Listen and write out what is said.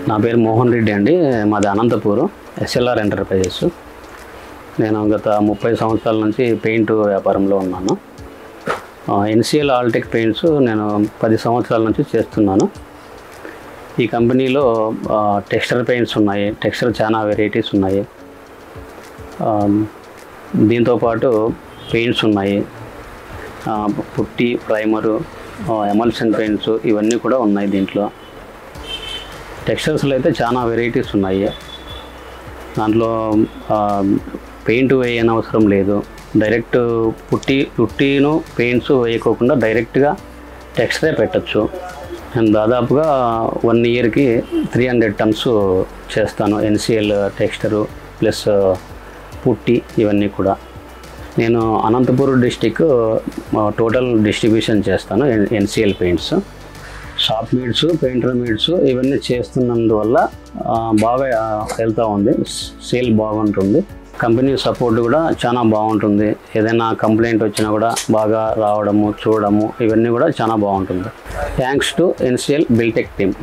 నా పేరు మోహన్ రెడ్డి అండి. మాది అనంతపూర్ ఎస్ఎల్ఆర్ ఎంటర్ప్రైజెస్. నేను గత 30 సంవత్సరాల నుంచి పెయింట్ వ్యాపారంలో ఉన్నాను. ఎన్సిఎల్ ఆల్టెక్ పెయింట్స్ నేను 10 సంవత్సరాల నుంచి చేస్తున్నాను. ఈ కంపెనీలో టెక్స్చర్ పెయింట్స్ ఉన్నాయి. టెక్స్చర్ చాలా వెరైటీస్ ఉన్నాయి. దీంతోపాటు పెయింట్స్ ఉన్నాయి. పుట్టి, ప్రైమరు, ఎమల్షన్ పెయింట్స్ ఇవన్నీ కూడా ఉన్నాయి. దీంట్లో టెక్స్చర్స్లో అయితే చాలా వెరైటీస్ ఉన్నాయి. దాంట్లో పెయింట్ వేయని అవసరం లేదు. డైరెక్ట్ పుట్టిను పెయింట్స్ వేయకోకుండా డైరెక్ట్గా టెక్స్చరే పెట్టచ్చు. నేను దాదాపుగా 1 ఇయర్కి 300 టన్స్ చేస్తాను. ఎన్సిఎల్ టెక్స్చరు ప్లస్ పుట్టి ఇవన్నీ కూడా. నేను అనంతపూర్ డిస్టిక్ టోటల్ డిస్ట్రిబ్యూషన్ చేస్తాను NCL paints. Shop meets, painter meets ఇవన్నీ చేస్తున్నందువల్ల బాగా వెళ్తూ ఉంది. సేల్ బాగుంటుంది. కంపెనీ సపోర్ట్ కూడా చాలా బాగుంటుంది. ఏదైనా కంప్లైంట్ వచ్చినా కూడా బాగా రావడము, చూడడము ఇవన్నీ కూడా చాలా బాగుంటుంది. Thanks to NCL Buildtek team.